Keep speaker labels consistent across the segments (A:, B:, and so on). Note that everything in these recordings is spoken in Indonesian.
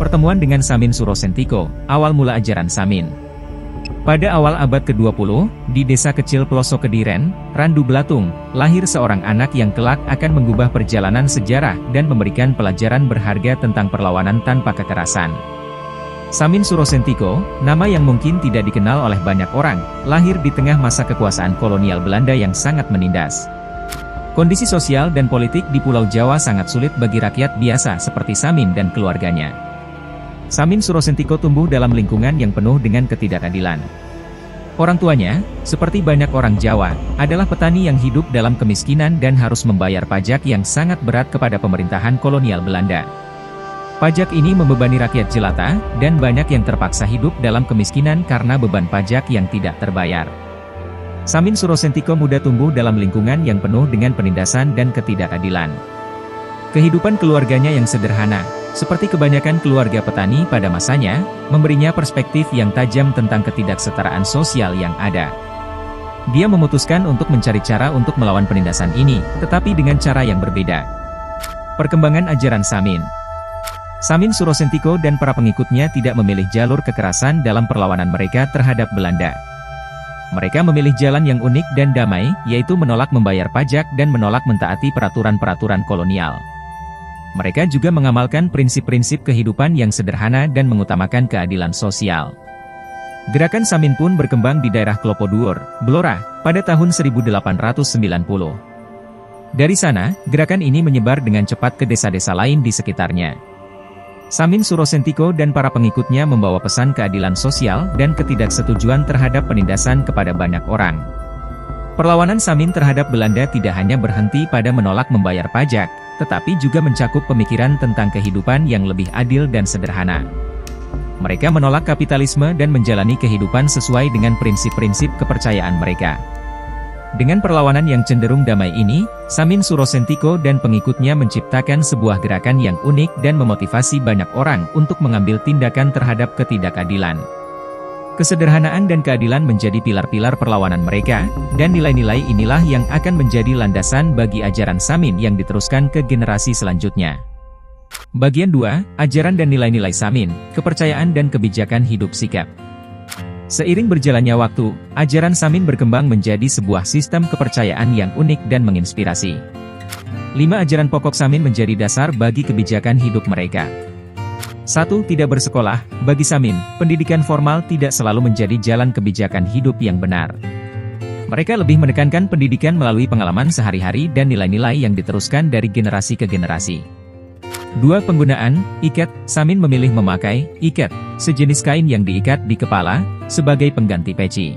A: Pertemuan dengan Samin Surosentiko, awal mula ajaran Samin. Pada awal abad ke-20, di desa kecil pelosok Kediren, Randu Belatung, lahir seorang anak yang kelak akan mengubah perjalanan sejarah dan memberikan pelajaran berharga tentang perlawanan tanpa kekerasan. Samin Surosentiko, nama yang mungkin tidak dikenal oleh banyak orang, lahir di tengah masa kekuasaan kolonial Belanda yang sangat menindas. Kondisi sosial dan politik di Pulau Jawa sangat sulit bagi rakyat biasa seperti Samin dan keluarganya. Samin Surosentiko tumbuh dalam lingkungan yang penuh dengan ketidakadilan. Orang tuanya, seperti banyak orang Jawa, adalah petani yang hidup dalam kemiskinan dan harus membayar pajak yang sangat berat kepada pemerintahan kolonial Belanda. Pajak ini membebani rakyat jelata, dan banyak yang terpaksa hidup dalam kemiskinan karena beban pajak yang tidak terbayar. Samin Surosentiko muda tumbuh dalam lingkungan yang penuh dengan penindasan dan ketidakadilan. Kehidupan keluarganya yang sederhana, seperti kebanyakan keluarga petani pada masanya, memberinya perspektif yang tajam tentang ketidaksetaraan sosial yang ada. Dia memutuskan untuk mencari cara untuk melawan penindasan ini, tetapi dengan cara yang berbeda. Perkembangan ajaran Samin. Samin Surosentiko dan para pengikutnya tidak memilih jalur kekerasan dalam perlawanan mereka terhadap Belanda. Mereka memilih jalan yang unik dan damai, yaitu menolak membayar pajak dan menolak mentaati peraturan-peraturan kolonial. Mereka juga mengamalkan prinsip-prinsip kehidupan yang sederhana dan mengutamakan keadilan sosial. Gerakan Samin pun berkembang di daerah Klopoduor, Blora, pada tahun 1890. Dari sana, gerakan ini menyebar dengan cepat ke desa-desa lain di sekitarnya. Samin Surosentiko dan para pengikutnya membawa pesan keadilan sosial dan ketidaksetujuan terhadap penindasan kepada banyak orang. Perlawanan Samin terhadap Belanda tidak hanya berhenti pada menolak membayar pajak, tetapi juga mencakup pemikiran tentang kehidupan yang lebih adil dan sederhana. Mereka menolak kapitalisme dan menjalani kehidupan sesuai dengan prinsip-prinsip kepercayaan mereka. Dengan perlawanan yang cenderung damai ini, Samin Surosentiko dan pengikutnya menciptakan sebuah gerakan yang unik dan memotivasi banyak orang untuk mengambil tindakan terhadap ketidakadilan. Kesederhanaan dan keadilan menjadi pilar-pilar perlawanan mereka, dan nilai-nilai inilah yang akan menjadi landasan bagi ajaran Samin yang diteruskan ke generasi selanjutnya. Bagian 2, Ajaran dan Nilai-Nilai Samin, Kepercayaan dan Kebijakan Hidup Sikap. Seiring berjalannya waktu, ajaran Samin berkembang menjadi sebuah sistem kepercayaan yang unik dan menginspirasi. 5 ajaran pokok Samin menjadi dasar bagi kebijakan hidup mereka. 1. Tidak bersekolah. Bagi Samin, pendidikan formal tidak selalu menjadi jalan kebijakan hidup yang benar. Mereka lebih menekankan pendidikan melalui pengalaman sehari-hari dan nilai-nilai yang diteruskan dari generasi ke generasi. 2. Penggunaan ikat. Samin memilih memakai ikat, sejenis kain yang diikat di kepala, sebagai pengganti peci.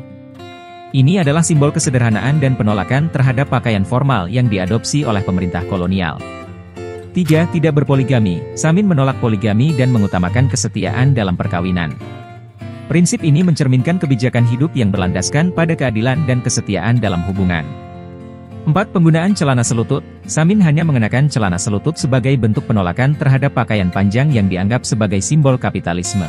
A: Ini adalah simbol kesederhanaan dan penolakan terhadap pakaian formal yang diadopsi oleh pemerintah kolonial. 3. Tidak berpoligami. Samin menolak poligami dan mengutamakan kesetiaan dalam perkawinan. Prinsip ini mencerminkan kebijakan hidup yang berlandaskan pada keadilan dan kesetiaan dalam hubungan. 4. Penggunaan celana selutut. Samin hanya mengenakan celana selutut sebagai bentuk penolakan terhadap pakaian panjang yang dianggap sebagai simbol kapitalisme.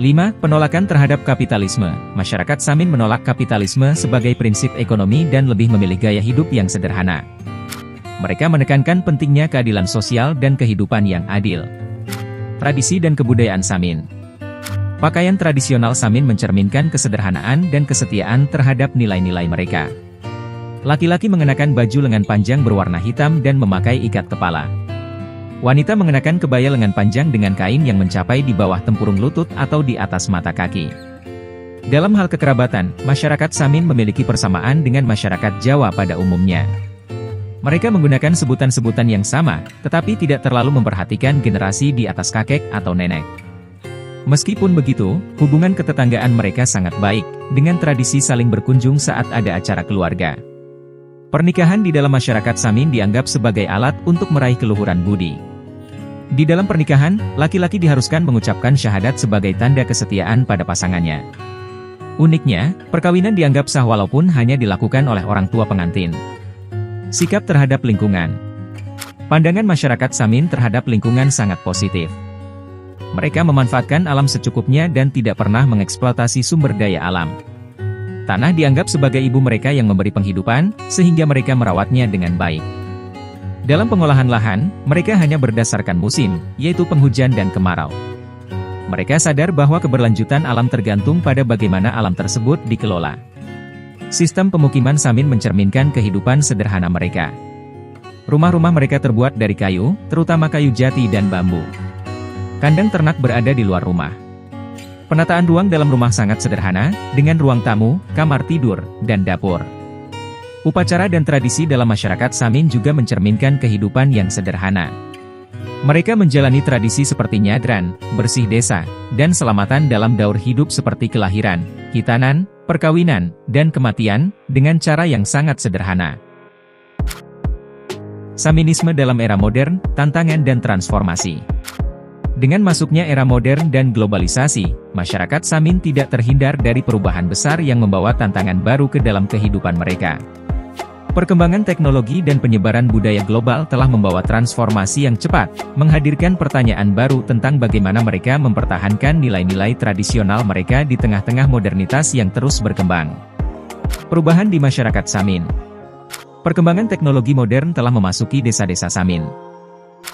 A: 5. Penolakan terhadap kapitalisme. Masyarakat Samin menolak kapitalisme sebagai prinsip ekonomi dan lebih memilih gaya hidup yang sederhana. Mereka menekankan pentingnya keadilan sosial dan kehidupan yang adil. Tradisi dan kebudayaan Samin. Pakaian tradisional Samin mencerminkan kesederhanaan dan kesetiaan terhadap nilai-nilai mereka. Laki-laki mengenakan baju lengan panjang berwarna hitam dan memakai ikat kepala. Wanita mengenakan kebaya lengan panjang dengan kain yang mencapai di bawah tempurung lutut atau di atas mata kaki. Dalam hal kekerabatan, masyarakat Samin memiliki persamaan dengan masyarakat Jawa pada umumnya. Mereka menggunakan sebutan-sebutan yang sama, tetapi tidak terlalu memperhatikan generasi di atas kakek atau nenek. Meskipun begitu, hubungan ketetanggaan mereka sangat baik, dengan tradisi saling berkunjung saat ada acara keluarga. Pernikahan di dalam masyarakat Samin dianggap sebagai alat untuk meraih keluhuran budi. Di dalam pernikahan, laki-laki diharuskan mengucapkan syahadat sebagai tanda kesetiaan pada pasangannya. Uniknya, perkawinan dianggap sah walaupun hanya dilakukan oleh orang tua pengantin. Sikap terhadap lingkungan. Pandangan masyarakat Samin terhadap lingkungan sangat positif. Mereka memanfaatkan alam secukupnya dan tidak pernah mengeksploitasi sumber daya alam. Tanah dianggap sebagai ibu mereka yang memberi penghidupan, sehingga mereka merawatnya dengan baik. Dalam pengolahan lahan, mereka hanya berdasarkan musim, yaitu penghujan dan kemarau. Mereka sadar bahwa keberlanjutan alam tergantung pada bagaimana alam tersebut dikelola. Sistem pemukiman Samin mencerminkan kehidupan sederhana mereka. Rumah-rumah mereka terbuat dari kayu, terutama kayu jati dan bambu. Kandang ternak berada di luar rumah. Penataan ruang dalam rumah sangat sederhana, dengan ruang tamu, kamar tidur, dan dapur. Upacara dan tradisi dalam masyarakat Samin juga mencerminkan kehidupan yang sederhana. Mereka menjalani tradisi seperti nyadran, bersih desa, dan selamatan dalam daur hidup seperti kelahiran, khitanan, perkawinan, dan kematian, dengan cara yang sangat sederhana. Saminisme dalam era modern, tantangan dan transformasi. Dengan masuknya era modern dan globalisasi, masyarakat Samin tidak terhindar dari perubahan besar yang membawa tantangan baru ke dalam kehidupan mereka. Perkembangan teknologi dan penyebaran budaya global telah membawa transformasi yang cepat, menghadirkan pertanyaan baru tentang bagaimana mereka mempertahankan nilai-nilai tradisional mereka di tengah-tengah modernitas yang terus berkembang. Perubahan di masyarakat Samin. Perkembangan teknologi modern telah memasuki desa-desa Samin.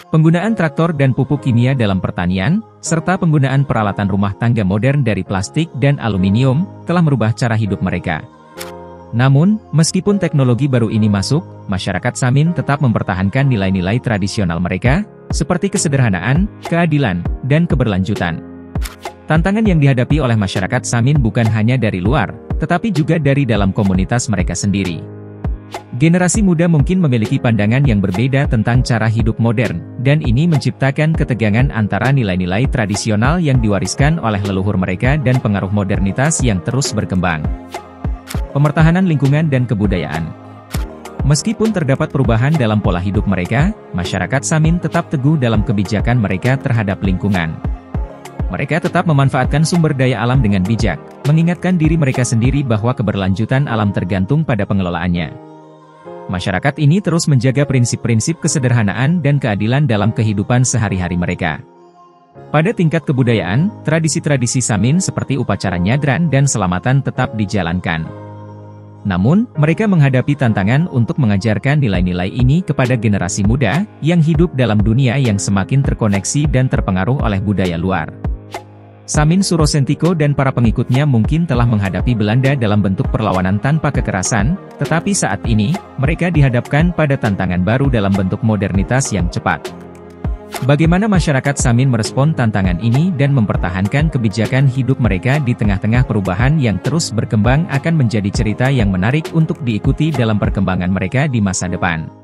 A: Penggunaan traktor dan pupuk kimia dalam pertanian, serta penggunaan peralatan rumah tangga modern dari plastik dan aluminium, telah merubah cara hidup mereka. Namun, meskipun teknologi baru ini masuk, masyarakat Samin tetap mempertahankan nilai-nilai tradisional mereka, seperti kesederhanaan, keadilan, dan keberlanjutan. Tantangan yang dihadapi oleh masyarakat Samin bukan hanya dari luar, tetapi juga dari dalam komunitas mereka sendiri. Generasi muda mungkin memiliki pandangan yang berbeda tentang cara hidup modern, dan ini menciptakan ketegangan antara nilai-nilai tradisional yang diwariskan oleh leluhur mereka dan pengaruh modernitas yang terus berkembang. Pemertahanan lingkungan dan kebudayaan. Meskipun terdapat perubahan dalam pola hidup mereka, masyarakat Samin tetap teguh dalam kebijakan mereka terhadap lingkungan. Mereka tetap memanfaatkan sumber daya alam dengan bijak, mengingatkan diri mereka sendiri bahwa keberlanjutan alam tergantung pada pengelolaannya. Masyarakat ini terus menjaga prinsip-prinsip kesederhanaan dan keadilan dalam kehidupan sehari-hari mereka. Pada tingkat kebudayaan, tradisi-tradisi Samin seperti upacara nyadran dan selamatan tetap dijalankan. Namun, mereka menghadapi tantangan untuk mengajarkan nilai-nilai ini kepada generasi muda, yang hidup dalam dunia yang semakin terkoneksi dan terpengaruh oleh budaya luar. Samin Surosentiko dan para pengikutnya mungkin telah menghadapi Belanda dalam bentuk perlawanan tanpa kekerasan, tetapi saat ini, mereka dihadapkan pada tantangan baru dalam bentuk modernitas yang cepat. Bagaimana masyarakat Samin merespon tantangan ini dan mempertahankan kebijakan hidup mereka di tengah-tengah perubahan yang terus berkembang akan menjadi cerita yang menarik untuk diikuti dalam perkembangan mereka di masa depan.